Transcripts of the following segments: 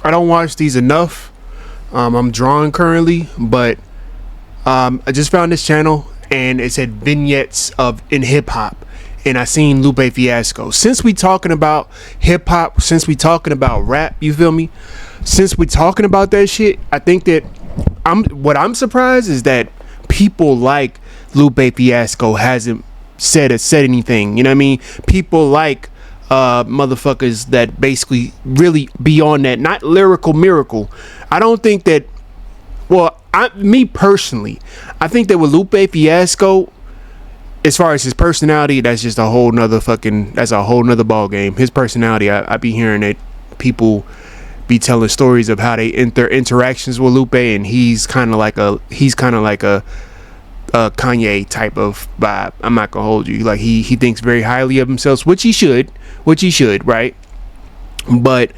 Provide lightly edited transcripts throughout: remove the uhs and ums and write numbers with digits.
I don't watch these enough. I'm drawing currently, but I just found this channel and it said vignettes of in hip hop, and I seen Lupe Fiasco. Since we talking about hip hop, since we talking about rap, you feel me? Since we talking about that shit, I think that I'm surprised is that people like Lupe Fiasco hasn't said anything. You know what I mean? People like motherfuckers that basically really be on that, not lyrical miracle. I don't think that, well, me personally, I think that with Lupe Fiasco, as far as his personality, that's just a whole nother ball game. His personality, I be hearing that people be telling stories of how they their interactions with Lupe, and he's kind of like a Kanye type of vibe. I'm not gonna hold you. Like he thinks very highly of himself, which he should, right? But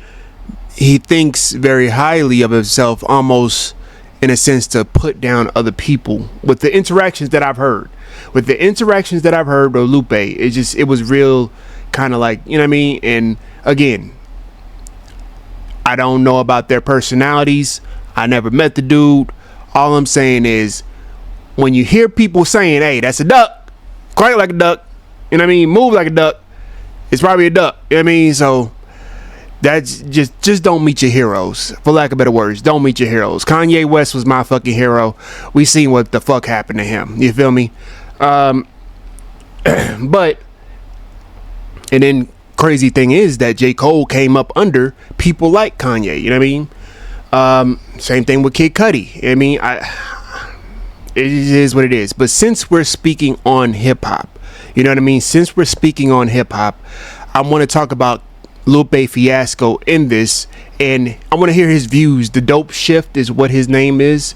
he thinks very highly of himself, almost in a sense to put down other people. With the interactions that I've heard with Lupe, it was real kind of like, you know what I mean? And again, I don't know about their personalities. I never met the dude. All I'm saying is, when you hear people saying, hey, that's a duck, quack like a duck, you know what I mean, move like a duck, it's probably a duck, you know what I mean? So that's just don't meet your heroes, for lack of better words. Don't meet your heroes. Kanye West was my fucking hero. We seen what the fuck happened to him, you feel me? But and then crazy thing is that J. Cole came up under people like Kanye, you know what I mean? Same thing with Kid Cudi. I mean, it is what it is. But since we're speaking on hip hop, you know what I mean? Since we're speaking on hip hop, I want to talk about Lupe Fiasco in this, and I want to hear his views. The Dope Shift is what his name is.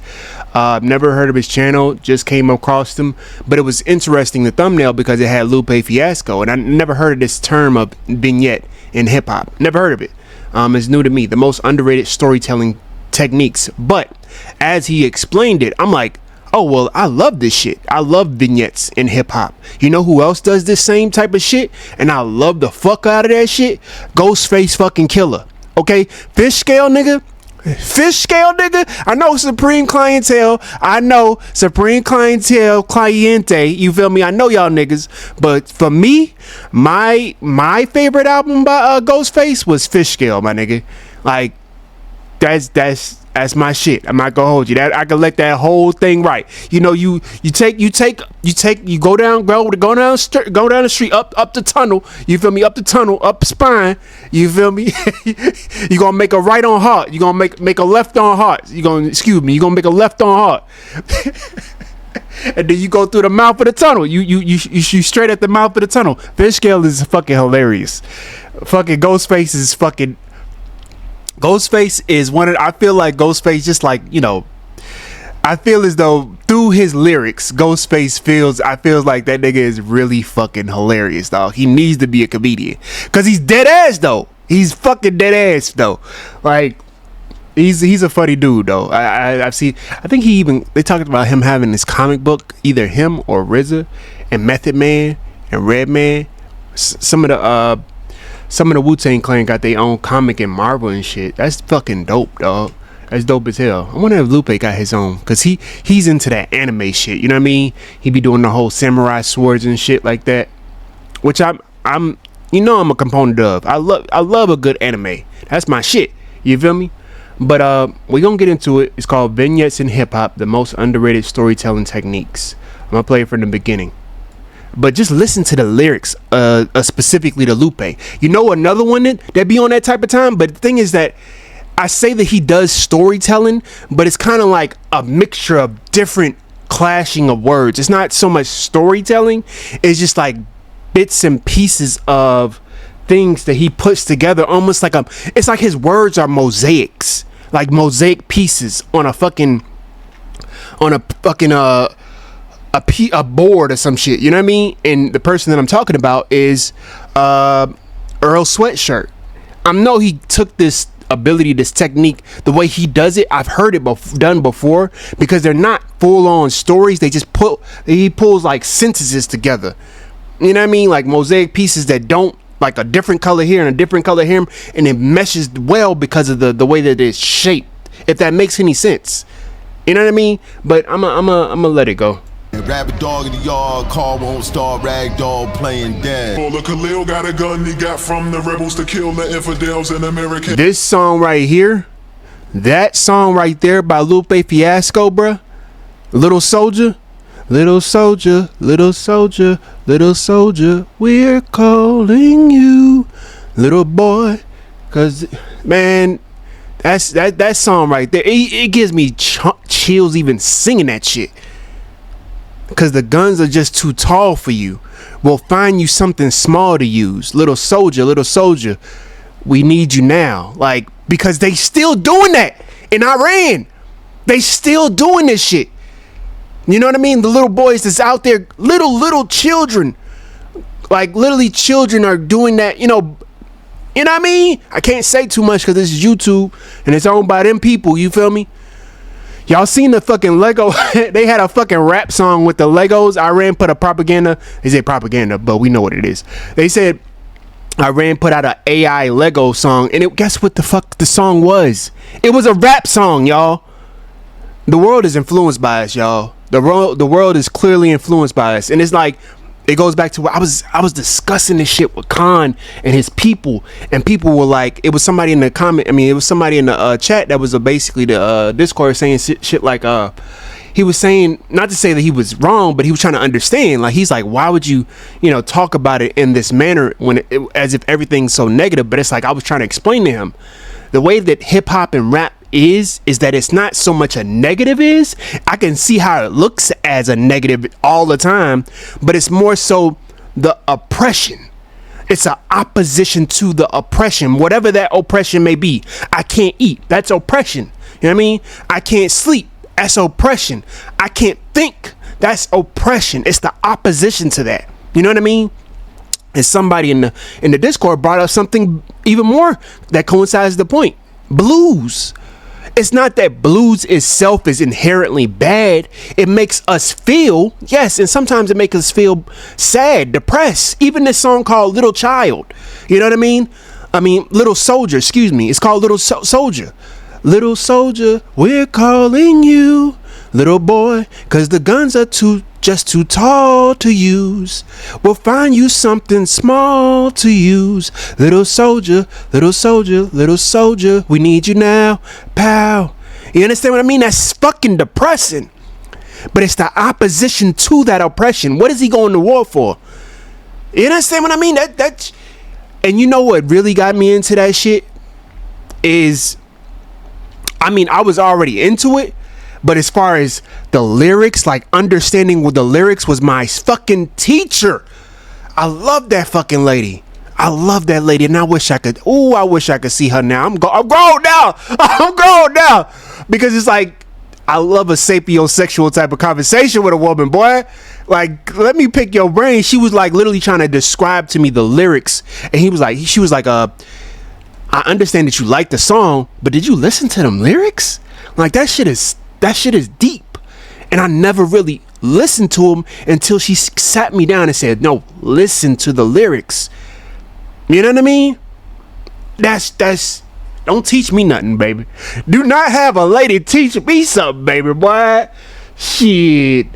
Never heard of his channel, just came across him, but it was interesting, the thumbnail, because it had Lupe Fiasco, and I never heard of this term of vignette in hip hop. Never heard of it. It's new to me. The most underrated storytelling techniques. But as he explained it, I'm like, oh, well, I love this shit. I love vignettes in hip hop. You know who else does this same type of shit? And I love the fuck out of that shit? Ghostface fucking Killer. Okay? Fish scale nigga. I know Supreme Clientele. Cliente. You feel me? I know y'all niggas. But for me, my favorite album by Ghostface was Fish Scale, my nigga. Like, that's my shit. I'm not gonna hold you. That I can let that whole thing right. You know, you go down the street, up the tunnel. You feel me? Up the tunnel, up Spine. You feel me? You gonna make a right on Hart. You gonna make a left on Hart. You gonna make a left on Hart. And then you go through the mouth of the tunnel. You straight at the mouth of the tunnel. Fish Scale is fucking hilarious. Fucking Ghostface is fucking. Ghostface is I feel like Ghostface, just like, you know, I feel as though through his lyrics, Ghostface feels like that nigga is really fucking hilarious, dog. He needs to be a comedian, cause he's dead ass though. He's fucking dead ass though. Like, he's a funny dude though. I've seen. I think they talked about him having this comic book, either him or RZA and Method Man and Redman. Some of the Wu-Tang Clan got their own comic in Marvel and shit. That's fucking dope, dog. That's dope as hell. I wonder if Lupe got his own, cause he's into that anime shit. You know what I mean? He be doing the whole samurai swords and shit like that, which I'm a component of. I love a good anime. That's my shit. You feel me? But we gonna get into it. It's called Vignettes in Hip Hop: The Most Underrated Storytelling Techniques. I'm gonna play it from the beginning. But just listen to the lyrics, specifically to Lupe. You know, another one that be on that type of time. But the thing is that I say that he does storytelling, but it's kind of like a mixture of different clashing of words. It's not so much storytelling. It's just like bits and pieces of things that he puts together, almost like it's like his words are mosaics, like mosaic pieces on a board or some shit, you know what I mean? And the person that I'm talking about is Earl Sweatshirt. I know he took this ability, this technique, the way he does it. I've heard it done before, because they're not full-on stories. He pulls like sentences together, you know what I mean? Like mosaic pieces that don't like a different color here and a different color here, and it meshes well because of the way that it's shaped. If that makes any sense, you know what I mean. But I'm gonna let it go. Rabbit dog in the yard, car won't start, rag dog playing dead. Well, Khalil got a gun he got from the rebels to kill the infidels in America. This song right here, that song right there by Lupe Fiasco, bruh. Little Soldier, little soldier, little soldier, little soldier, we're calling you, little boy. Cause man, that song right there, it gives me chills even singing that shit. Cause the guns are just too tall for you. We'll find you something small to use. Little soldier, we need you now. Like, because they still doing that in Iran. They still doing this shit. You know what I mean? The little boys that's out there, little children, like literally children are doing that. You know what I mean? I can't say too much because this is YouTube and it's owned by them people. You feel me? Y'all seen the fucking Lego? They had a fucking rap song with the Legos. Iran put a propaganda. They say propaganda, but we know what it is. They said Iran put out an AI Lego song, and guess what the fuck the song was? It was a rap song, y'all. The world is influenced by us, y'all. The world is clearly influenced by us, and it's like it goes back to what I was discussing this shit with Khan and his people, and people were like, it was somebody in the comment. I mean, it was somebody in the chat that was basically the Discord saying shit like he was saying, not to say that he was wrong, but he was trying to understand. Like, he's like, why would you talk about it in this manner when as if everything's so negative? But it's like I was trying to explain to him the way that hip hop and rap is that it's not so much a negative. I can see how it looks as a negative all the time, but it's more so the oppression. It's an opposition to the oppression, whatever that oppression may be. I can't eat, that's oppression. You know what I mean? I can't sleep, that's oppression. I can't think, that's oppression. It's the opposition to that. You know what I mean? And somebody in the Discord brought up something even more that coincides the point. Blues. It's not that blues itself is inherently bad. It makes us feel, yes, and sometimes it makes us feel sad, depressed. Even this song called Little Child, you know what I mean? Little Soldier, excuse me. It's called Little Soldier. Little soldier, we're calling you, little boy, cause the guns are just too tall to use. We'll find you something small to use. Little soldier, little soldier, little soldier, we need you now, pow. You understand what I mean? That's fucking depressing. But it's the opposition to that oppression. What is he going to war for? You understand what I mean? That and you know what really got me into that shit is, I was already into it, but as far as the lyrics, like understanding what the lyrics was my fucking teacher. I love that fucking lady. I love that lady, and I wish I could see her now. I'm grown now. I'm grown now. Because it's like, I love a sapiosexual type of conversation with a woman, boy. Like, let me pick your brain. She was like literally trying to describe to me the lyrics, and she was like, I understand that you like the song, but did you listen to them lyrics? Like, that shit is deep. And I never really listened to them until she sat me down and said, no, listen to the lyrics. You know what I mean? That's don't teach me nothing, baby. Do not have a lady teach me something, baby, boy. Shit.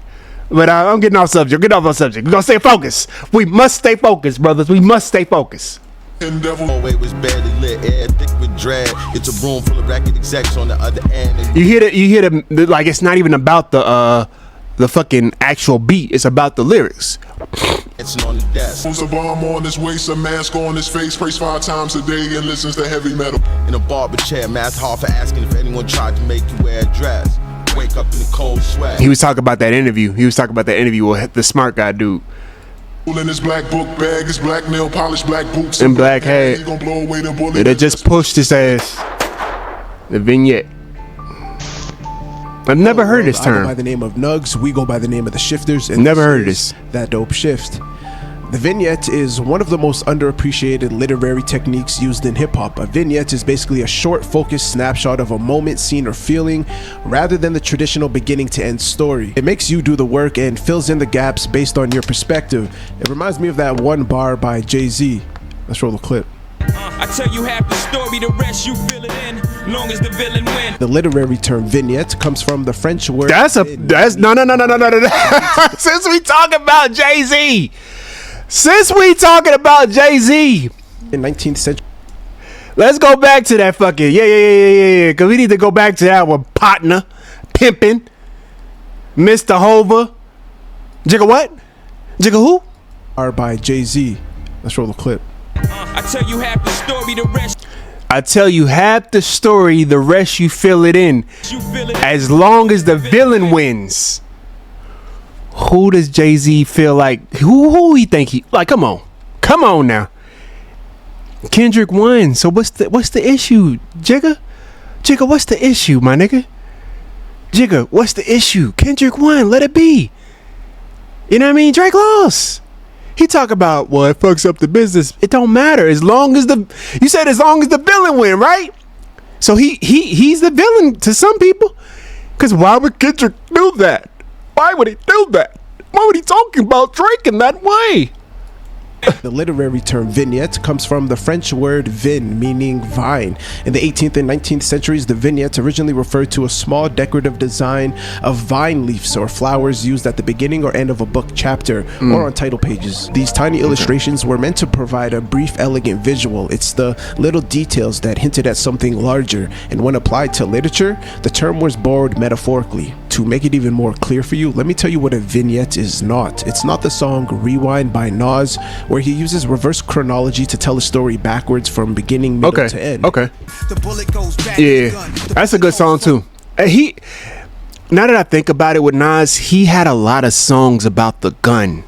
But I'm getting off subject. We're gonna stay focused. We must stay focused, brothers. We must stay focused. It was barely lit, air thick with dread. It's a room full of racket execs on the other end. You hear the like, it's not even about the fucking actual beat. It's about the lyrics. It's on the desk. Puts a bomb on his waist, a mask on his face, prays 5 times a day and listens to heavy metal. In a barber chair, math hard for asking if anyone tried to make you wear a dress. Wake up in the cold sweat. He was talking about that interview. With the smart guy dude. In his black book bag, his black nail polish, black boots, and black hat. He gonna blow away the bullet. They just pushed his ass. The vignette. I've never heard this term. I go by the name of Nugs. We go by the name of the Shifters. And never heard of this. That Dope Shift. The vignette is one of the most underappreciated literary techniques used in hip-hop. A vignette is basically a short, focused snapshot of a moment, scene, or feeling, rather than the traditional beginning-to-end story. It makes you do the work and fills in the gaps based on your perspective. It reminds me of that one bar by Jay-Z. Let's roll the clip. I tell you half the story, the rest you fill it in. Long as the villain win. The literary term vignette comes from the French word. That's no. Since we talking about Jay-Z, in 19th century. let's go back to that fucking yeah. Cause we need to go back to that one. Partner, pimping, Mr. Hova, Jigga what? Jigga who? Are by Jay-Z. Let's roll the clip. I tell you half the story, the rest I tell you half the story, the rest you fill it in. you fill it in. As long as the villain wins. Who does Jay-Z feel like? Who he think he like? Come on now. Kendrick won. So what's the issue, Jigga? Jigga, what's the issue, my nigga? Jigga, what's the issue? Kendrick won. Let it be. You know what I mean? Drake lost. He talk about, well, it fucks up the business. It don't matter as long as you said as long as the villain win, right? So he's the villain to some people. Cause why would Kendrick do that? Why would he do that? Why would he talking about Drake in that way? The literary term vignette comes from the French word vin, meaning vine. In the 18th and 19th centuries, the vignette originally referred to a small decorative design of vine leaves or flowers used at the beginning or end of a book chapter or on title pages. These tiny illustrations were meant to provide a brief, elegant visual. It's the little details that hinted at something larger, and when applied to literature, the term was borrowed metaphorically. To make it even more clear for you, let me tell you what a vignette is not. It's not the song Rewind by Nas, where he uses reverse chronology to tell a story backwards from beginning, middle to end. Okay. The bullet goes back Yeah, that's a good song too. Now that I think about it with Nas, he had a lot of songs about the gun.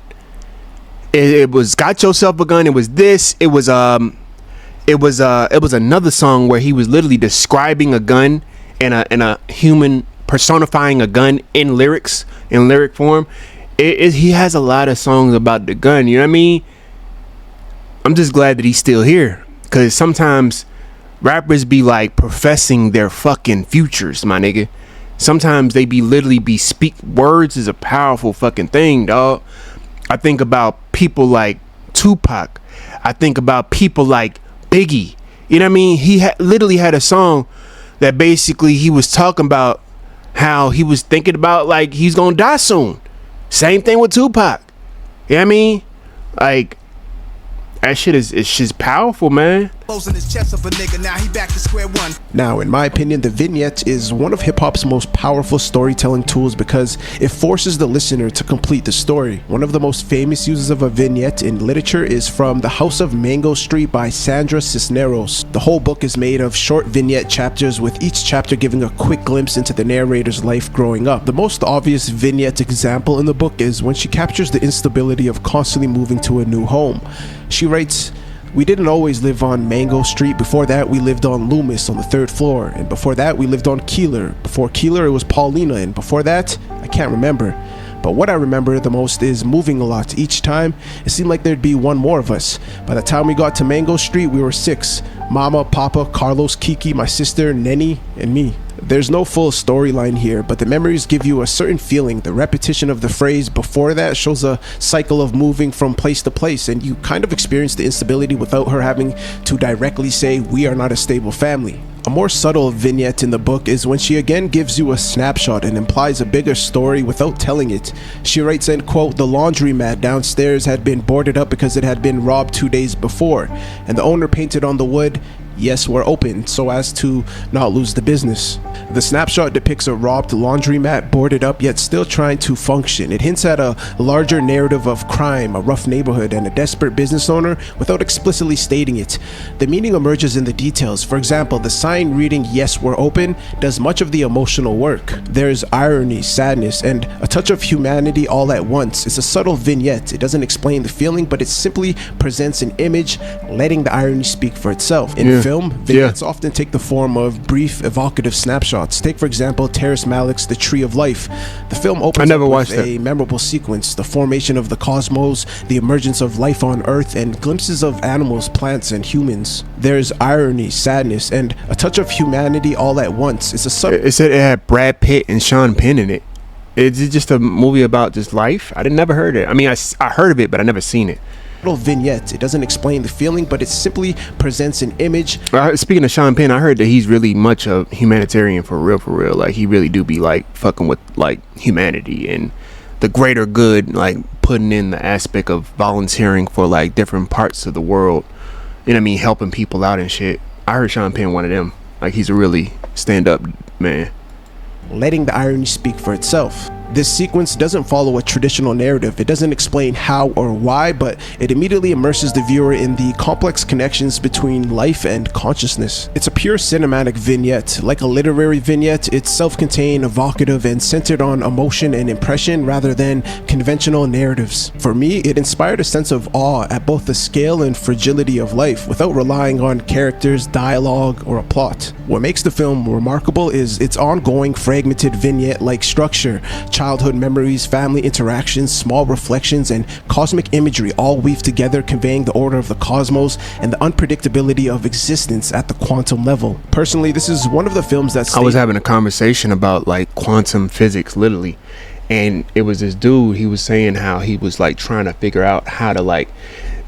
It was Got Yourself a Gun. It was this. It was another song where he was literally describing a gun and a human personifying a gun in lyric form. He has a lot of songs about the gun. You know what I mean? I'm just glad that he's still here, because sometimes rappers be like professing their fucking futures, my nigga. Sometimes they be speak words is a powerful fucking thing, dog. I think about people like Tupac. I think about people like Biggie. You know what I mean? He literally had a song that basically he was talking about how he was thinking about like he's gonna die soon. Same thing with Tupac. You know what I mean? Like, that shit is just powerful, man. Closing his chest of a nigga, now he back to square one. Now, in my opinion, the vignette is one of hip-hop's most powerful storytelling tools because it forces the listener to complete the story. One of the most famous uses of a vignette in literature is from The House of Mango Street by Sandra Cisneros. The whole book is made of short vignette chapters, with each chapter giving a quick glimpse into the narrator's life growing up. The most obvious vignette example in the book is when she captures the instability of constantly moving to a new home. She writes, "We didn't always live on Mango Street. Before that, we lived on Loomis on the 3rd floor. And before that, we lived on Keeler. Before Keeler, it was Paulina. And before that, I can't remember. But what I remember the most is moving a lot. Each time, it seemed like there'd be one more of us. By the time we got to Mango Street, we were 6. Mama, Papa, Carlos, Kiki, my sister, Nenny, and me." There's no full storyline here, but the memories give you a certain feeling. The repetition of the phrase before that shows a cycle of moving from place to place, and you kind of experience the instability without her having to directly say, "We are not a stable family." A more subtle vignette in the book is when she again gives you a snapshot and implies a bigger story without telling it. She writes, end quote, "The laundromat downstairs had been boarded up because it had been robbed 2 days before, and the owner painted on the wood, 'Yes, we're open,' so as to not lose the business." The snapshot depicts a robbed laundromat, boarded up yet still trying to function. It hints at a larger narrative of crime, a rough neighborhood, and a desperate business owner without explicitly stating it. The meaning emerges in the details. For example, the sign reading "Yes, we're open" does much of the emotional work. There's irony, sadness, and a touch of humanity all at once. It's a subtle vignette. It doesn't explain the feeling, but it simply presents an image, letting the irony speak for itself. In film, vignettes often take the form of brief, evocative snapshots. Take, for example, Terrence Malick's The Tree of Life. The film opens up with a memorable sequence, the formation of the cosmos, the emergence of life on Earth, and glimpses of animals, plants, and humans. There's irony, sadness, and a touch of humanity all at once. It's a subtle... It said it had Brad Pitt and Sean Penn in it. Is it just a movie about just life? I never heard it. I mean, I heard of it, but I never seen it. vignette. It doesn't explain the feeling, but it simply presents an image. Speaking of Sean Penn, I heard that he's really much a humanitarian for real. Like, he really do be like fucking with like humanity and the greater good, like putting in the aspect of volunteering for like different parts of the world. You know what I mean? Helping people out and shit. I heard Sean Penn one of them. Like, he's a really stand-up man. Letting the irony speak for itself. This sequence doesn't follow a traditional narrative. It doesn't explain how or why, but it immediately immerses the viewer in the complex connections between life and consciousness. It's a pure cinematic vignette. Like a literary vignette, it's self-contained, evocative, and centered on emotion and impression rather than conventional narratives. For me, it inspired a sense of awe at both the scale and fragility of life without relying on characters, dialogue, or a plot. What makes the film remarkable is its ongoing fragmented vignette-like structure. Childhood memories, family interactions, small reflections, and cosmic imagery all weave together, conveying the order of the cosmos and the unpredictability of existence at the quantum level. Personally, this is one of the films that I was having a conversation about like quantum physics, literally, and it was this dude. He was saying how he was like trying to figure out how to like.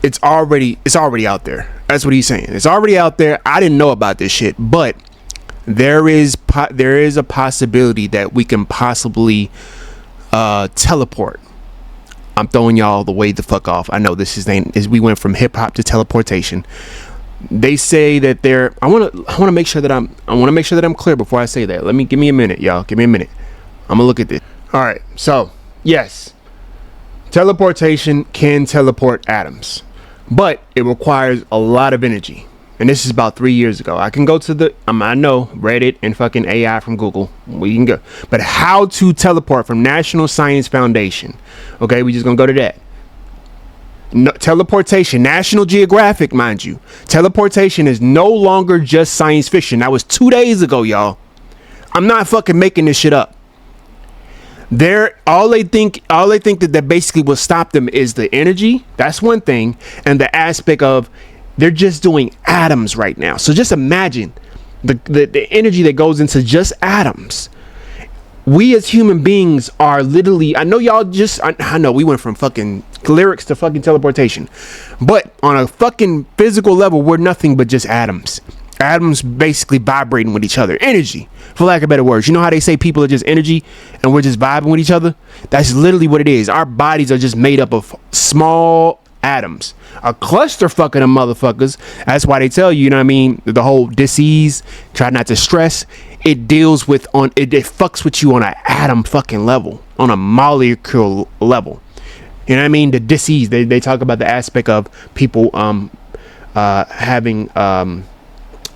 It's already out there. That's what he's saying. It's already out there. I didn't know about this shit, but there is a possibility that we can possibly teleport. I'm throwing y'all the way the fuck off. I know this is we went from hip hop to teleportation. They say that I want to make sure that I'm clear before I say that. Give me a minute, y'all. Give me a minute. I'm gonna look at this. All right. So yes, teleportation can teleport atoms, but it requires a lot of energy. And this is about 3 years ago. I can go to I know Reddit and fucking AI from Google. We can go. But how to teleport from National Science Foundation. Okay, we just gonna go to that. No, teleportation, National Geographic, mind you. Teleportation is no longer just science fiction. That was 2 days ago, y'all. I'm not fucking making this shit up. All they think that basically will stop them is the energy. That's one thing, and the aspect of they're just doing atoms right now. So just imagine the energy that goes into just atoms. We as human beings are literally, I know y'all I know we went from fucking lyrics to fucking teleportation, but on a fucking physical level, we're nothing but just atoms. Atoms basically vibrating with each other. Energy, for lack of better words. You know how they say people are just energy and we're just vibing with each other? That's literally what it is. Our bodies are just made up of small atoms, a cluster fucking of motherfuckers. That's why they tell you, you know what I mean, the whole disease, try not to stress. It deals with it fucks with you on an atom fucking level, on a molecule level. You know what I mean? The disease, they talk about the aspect of people having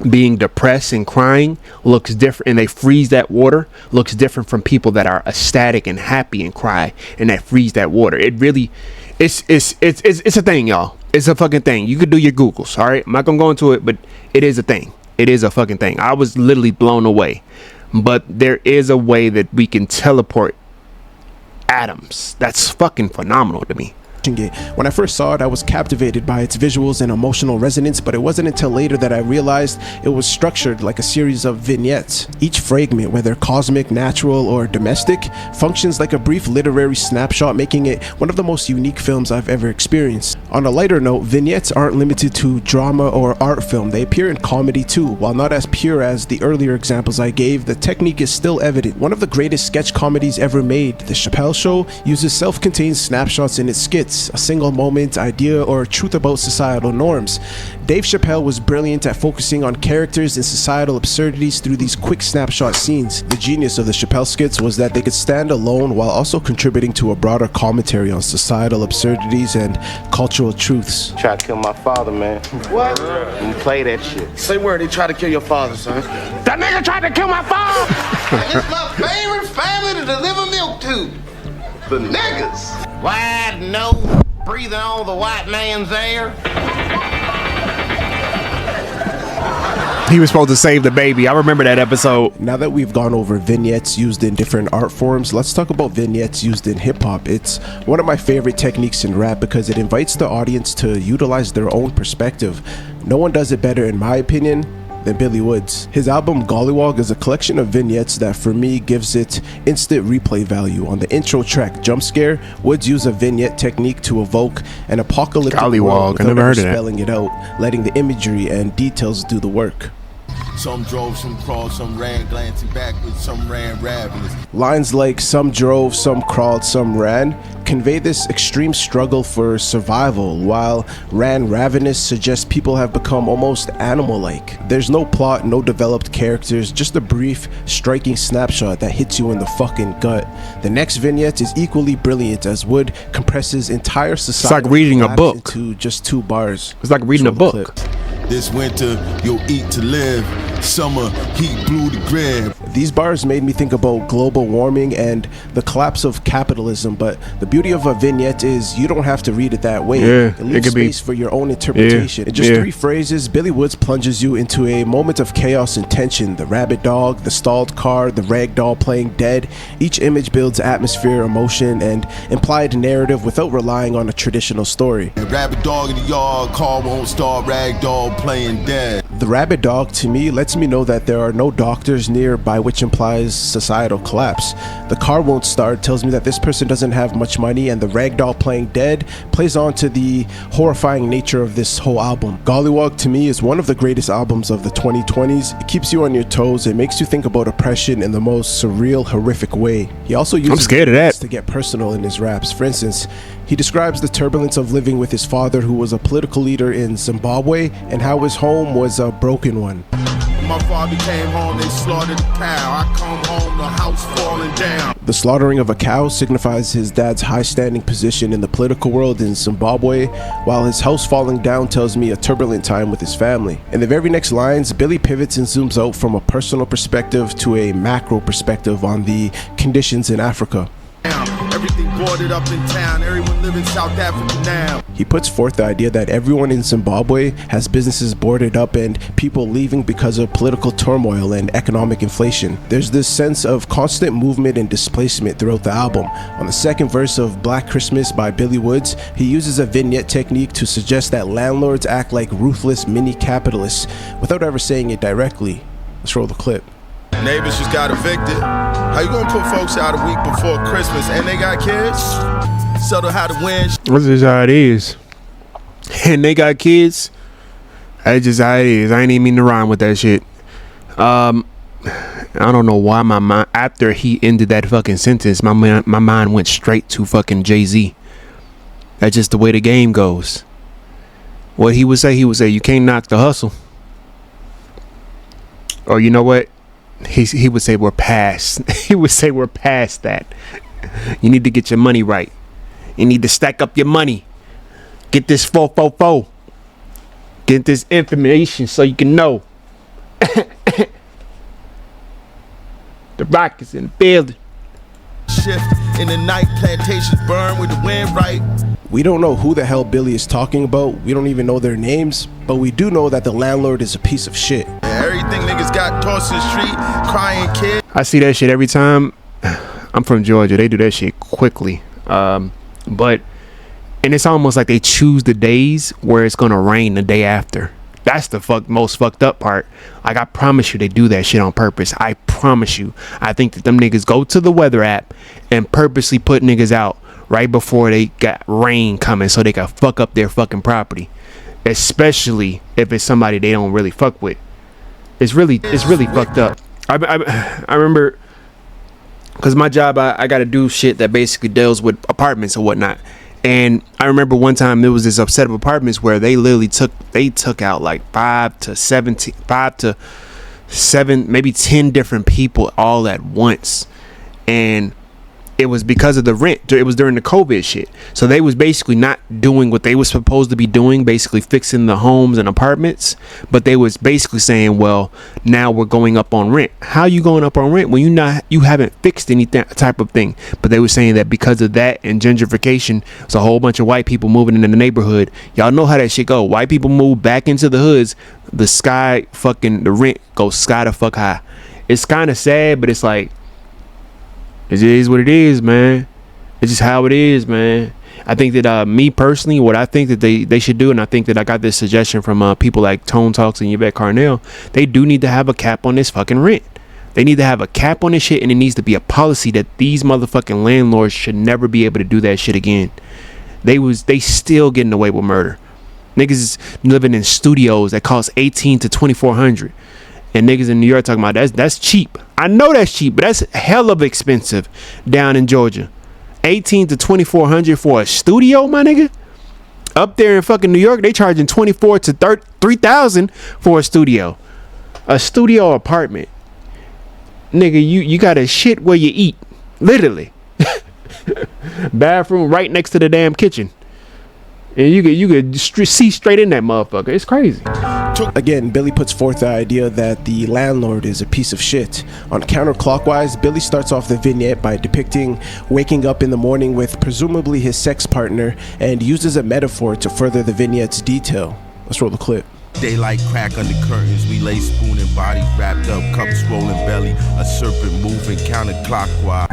being depressed and crying looks different, and they freeze that water, looks different from people that are ecstatic and happy and cry and that freeze that water. It really it's a thing, y'all. It's a fucking thing. You could do your Googles, all right? I'm not gonna go into it, but it is a thing. It is a fucking thing. I was literally blown away. But there is a way that we can teleport atoms. That's fucking phenomenal to me. When I first saw it, I was captivated by its visuals and emotional resonance, but it wasn't until later that I realized it was structured like a series of vignettes. Each fragment, whether cosmic, natural, or domestic, functions like a brief literary snapshot, making it one of the most unique films I've ever experienced. On a lighter note, vignettes aren't limited to drama or art film. They appear in comedy too. While not as pure as the earlier examples I gave, the technique is still evident. One of the greatest sketch comedies ever made, The Chappelle Show, uses self-contained snapshots in its skits, a single moment, idea, or truth about societal norms. Dave Chappelle was brilliant at focusing on characters and societal absurdities through these quick snapshot scenes. The genius of the Chappelle skits was that they could stand alone while also contributing to a broader commentary on societal absurdities and cultural truths. Tried to kill my father, man. What? You play that shit. Say word, he tried to kill your father, son. That nigga tried to kill my father! It's my favorite family to deliver milk to. The niggas. Wide nose, breathing on the white man's air. He was supposed to save the baby. I remember that episode. Now that we've gone over vignettes used in different art forms, let's talk about vignettes used in hip-hop. It's one of my favorite techniques in rap because it invites the audience to utilize their own perspective. No one does it better, in my opinion, than Billy Woods. His album Gollywog is a collection of vignettes that for me gives it instant replay value. On the intro track Jump Scare, Woods used a vignette technique to evoke an apocalyptic Gollywog, world I never without heard of that. spelling it out, letting the imagery and details do the work. Some drove, some crawled, some ran, glancing backwards, some ran ravenous. Lines like "some drove, some crawled, some ran" convey this extreme struggle for survival, while "ran ravenous" suggests people have become almost animal-like. There's no plot, no developed characters, just a brief, striking snapshot that hits you in the fucking gut. The next vignette is equally brilliant as Wood compresses entire society. like reading a book. into just 2 bars. It's like reading a Show the book. clip. This winter, you'll eat to live. Summer, heat blew the grid. These bars made me think about global warming and the collapse of capitalism, but the beauty of a vignette is you don't have to read it that way. Yeah, it leaves it could be- space for your own interpretation. In just yeah. 3 phrases, Billy Woods plunges you into a moment of chaos and tension. The rabid dog, the stalled car, the rag doll playing dead. Each image builds atmosphere, emotion, and implied narrative without relying on a traditional story. Rabbit dog in the yard, car won't start, rag dog playing dead. The rabid dog, to me, lets me know that there are no doctors nearby, which implies societal collapse. The car won't start tells me that this person doesn't have much money, and the ragdoll playing dead plays on to the horrifying nature of this whole album. Gollywog, to me, is one of the greatest albums of the 2020s. It keeps you on your toes. It makes you think about oppression in the most surreal, horrific way. He also uses scared of that. to get personal in his raps. For instance, he describes the turbulence of living with his father, who was a political leader in Zimbabwe, and how his home was a broken one. My father came home, they slaughtered the cow. I come home, the house falling down. The slaughtering of a cow signifies his dad's high-standing position in the political world in Zimbabwe, while his house falling down tells me a turbulent time with his family. In the very next lines, Billy pivots and zooms out from a personal perspective to a macro perspective on the conditions in Africa. Everything boarded up in town, everyone live in South Africa now. He puts forth the idea that everyone in Zimbabwe has businesses boarded up and people leaving because of political turmoil and economic inflation. There's this sense of constant movement and displacement throughout the album. On the second verse of Black Christmas by Billy Woods, he uses a vignette technique to suggest that landlords act like ruthless mini capitalists without ever saying it directly. Let's roll the clip. Neighbors just got evicted. How you gonna put folks out a week before Christmas and they got kids? Settle how to win. That's just how it is. And they got kids. That's just how it is. I ain't even mean to rhyme with that shit. I don't know why my mind, after he ended that fucking sentence, my mind went straight to fucking Jay-Z. That's just the way the game goes. What he would say, you can't knock the hustle. Or you know what? He would say we're past. He would say we're past that. You need to get your money right. You need to stack up your money. Get this 444. Get this information so you can know. The rock is in the building. Shift in the night, plantations burn with the wind right. We don't know who the hell Billy is talking about. We don't even know their names, but we do know that the landlord is a piece of shit. Everything niggas got tossed in the street, crying kid. I see that shit every time. I'm from Georgia. They do that shit quickly. But it's almost like they choose the days where it's gonna rain the day after. That's the most fucked up part. Like, I promise you they do that shit on purpose. I promise you. I think that them niggas go to the weather app and purposely put niggas out right before they got rain coming so they can fuck up their fucking property. Especially if it's somebody they don't really fuck with. It's really fucked up. I remember, because my job, I got to do shit that basically deals with apartments or whatnot. And I remember one time there was this set of apartments where they literally took out like 5 to 7, maybe 10 different people all at once. And it was because of the rent. It was during the COVID shit. So they was basically not doing what they was supposed to be doing, basically fixing the homes and apartments. But they was basically saying, well, now we're going up on rent. How you going up on rent when you haven't fixed any type of thing? But they were saying that because of that and gentrification, it's a whole bunch of white people moving into the neighborhood. Y'all know how that shit go. White people move back into the hoods. The rent goes sky to fuck high. It's kind of sad, but it's like, it is what it is, man. It's just how it is, man. I think that me personally, what I think that they should do, and I think that I got this suggestion from people like Tone Talks and Yvette Carnell, they do need to have a cap on this fucking rent. They need to have a cap on this shit, and it needs to be a policy that these motherfucking landlords should never be able to do that shit again. They still getting away with murder. Niggas is living in studios that cost $1,800 to $2,400, and niggas in New York talking about that's cheap. I know that's cheap, but that's hell of expensive down in Georgia. $1,800 to $2,400 for a studio, my nigga. Up there in fucking New York, they charging $24,000 to $3,000 for a studio apartment. Nigga, you got a shit where you eat, literally. Bathroom right next to the damn kitchen, and you could see straight in that motherfucker. It's crazy. Again, Billy puts forth the idea that the landlord is a piece of shit. On counterclockwise, Billy starts off the vignette by depicting waking up in the morning with presumably his sex partner, and uses a metaphor to further the vignette's detail. Let's roll the clip. Daylight crack under curtains, we lay spooning, bodies wrapped up, cups rolling belly, a serpent moving counterclockwise.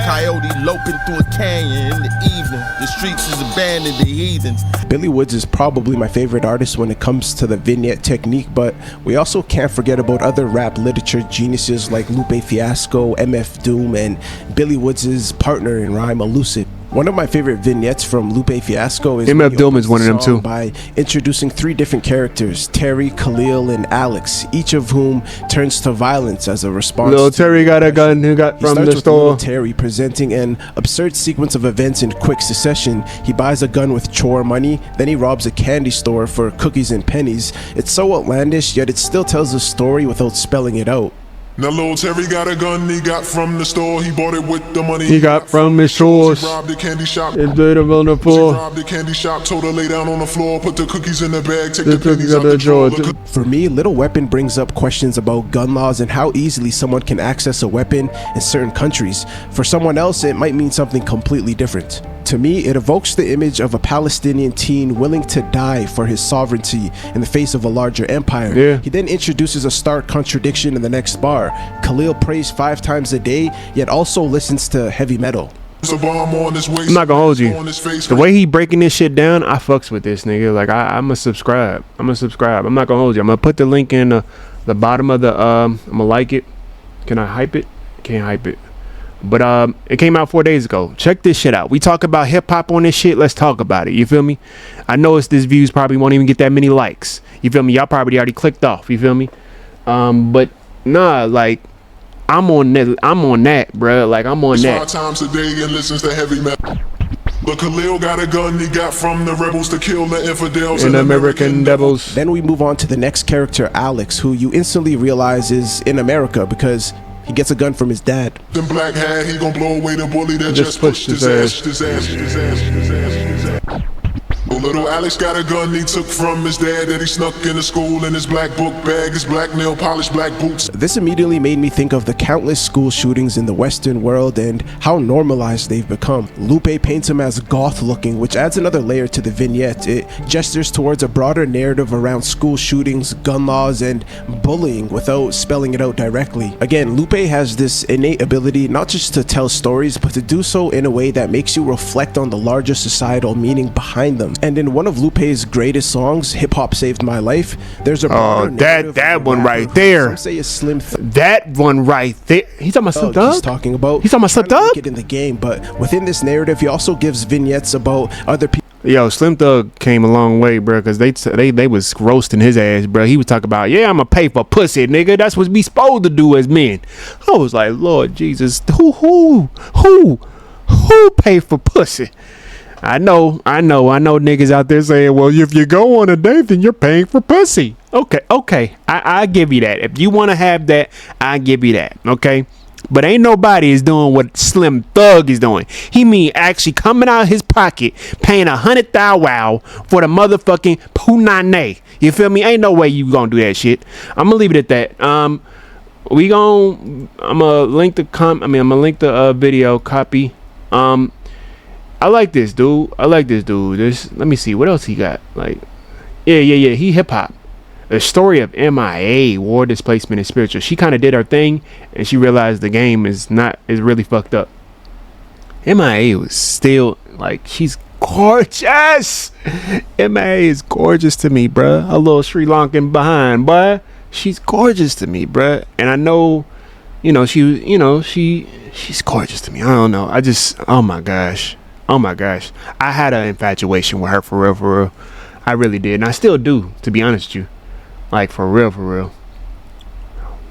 Coyote loping through a canyon in the evening, the streets is abandoned to heathens. Billy Woods is probably my favorite artist when it comes to the vignette technique, but we also can't forget about other rap literature geniuses like Lupe Fiasco, MF Doom, and Billy Woods' partner in rhyme, Elucid. One of my favorite vignettes from Lupe Fiasco is MF Doom is one of them too. By introducing 3 different characters, Terry, Khalil, and Alex, each of whom turns to violence as a response. Little Terry got a gun he got from the store. Little Terry presenting an absurd sequence of events in quick succession. He buys a gun with chore money, then he robs a candy store for cookies and pennies. It's so outlandish, yet it still tells a story without spelling it out. Now little Terry got a gun he got from the store. He bought it with the money He got from his shores. He robbed the candy shop. It's better on the He floor. robbed the candy shop, told her lay down on the floor, put the cookies in the bag, take The the pennies cookies out out the the drawer. drawer. For me, Little Weapon brings up questions about gun laws and how easily someone can access a weapon in certain countries. For someone else, it might mean something completely different. To me, it evokes the image of a Palestinian teen willing to die for his sovereignty in the face of a larger empire. Yeah. He then introduces a stark contradiction in the next bar. Khalil prays 5 times a day, yet also listens to heavy metal. It's a bomb on his waist, I'm not gonna hold you. on his face. The way he breaking this shit down, I fucks with this nigga. Like I'ma subscribe. I'm not gonna hold you. I'm gonna put the link in the bottom of the I'm gonna like it. Can I hype it? Can't hype it. But it came out 4 days ago. Check this shit out. We talk about hip hop on this shit. Let's talk about it. You feel me? I know this views probably won't even get that many likes. You feel me? Y'all probably already clicked off. You feel me? But nah, like I'm on that, bro. Like I'm on that. 5 times a day and listens to heavy metal. But Khalil got a gun he got from the rebels to kill the infidels And American devils. Then we move on to the next character, Alex, who you instantly realize is in America because he gets a gun from his dad. Them black hat, he gon' blow away the bully that Just just pushed his ass. Oh, little Alex got a gun he took from his dad that he snuck into school in his black book bag, his black nail polish, black boots. This immediately made me think of the countless school shootings in the Western world and how normalized they've become. Lupe paints him as goth looking, which adds another layer to the vignette. It gestures towards a broader narrative around school shootings, gun laws, and bullying without spelling it out directly. Again, Lupe has this innate ability not just to tell stories, but to do so in a way that makes you reflect on the larger societal meaning behind them. And in one of Lupe's greatest songs, Hip Hop Saved My Life, there's a broader narrative that of a one rapper right who there. Some say is Slim Thug. That one right there. He's talking about Slim Thug? He's talking about Slim trying to make Thug? it in the game, but within this narrative, he also gives vignettes about other people. Yo, Slim Thug came a long way, bro, because they was roasting his ass, bro. He was talking about, yeah, I'ma pay for pussy, nigga. That's what we supposed to do as men. I was like, Lord Jesus, who pay for pussy? I know niggas out there saying, well, if you go on a date, then you're paying for pussy. Okay, I give you that. If you want to have that, I give you that, okay? But ain't nobody is doing what Slim Thug is doing. He mean actually coming out his pocket, paying $100,000 for the motherfucking punane. You feel me? Ain't no way you gonna do that shit. I'm gonna leave it at that. I'm gonna link the video copy. I like this dude. Let me see what else he got. Like, yeah. He hip hop. The story of MIA, war displacement and spiritual. She kind of did her thing, and she realized the game is really fucked up. MIA was still like she's gorgeous. MIA is gorgeous to me, bruh. A little Sri Lankan behind, boy. She's gorgeous to me, bruh. And I know, she's gorgeous to me. I don't know. Oh my gosh. I had an infatuation with her for real. I really did. And I still do, to be honest with you. Like, for real.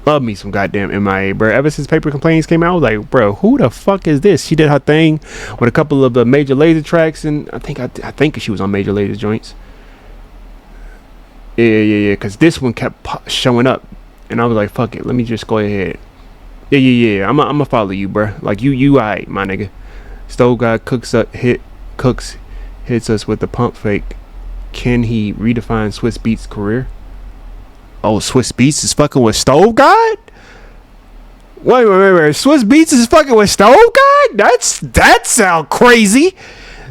Love me some goddamn MIA, bro. Ever since Paper Complaints came out, I was like, bro, who the fuck is this? She did her thing with a couple of the Major Lazer tracks, and I think she was on Major Lazer joints. Yeah. Because this one kept showing up, and I was like, fuck it, let me just go ahead. Yeah. I'm gonna follow you, bro. Like you alright, my nigga. Stove God hits us with the pump fake. Can he redefine Swiss Beats' career? Oh, Swiss Beats is fucking with Stove God? Wait. Swiss Beats is fucking with Stove God? That sound crazy.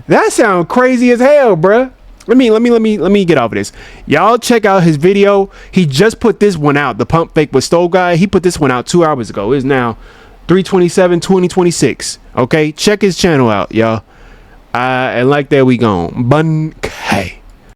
That sound crazy as hell, bruh. Let me get off of this. Y'all check out his video. He just put this one out. The pump fake with Stove God. He put this one out 2 hours ago. It's now 3/27/2026. Okay, check his channel out, y'all. And like that, we gone. Bun K.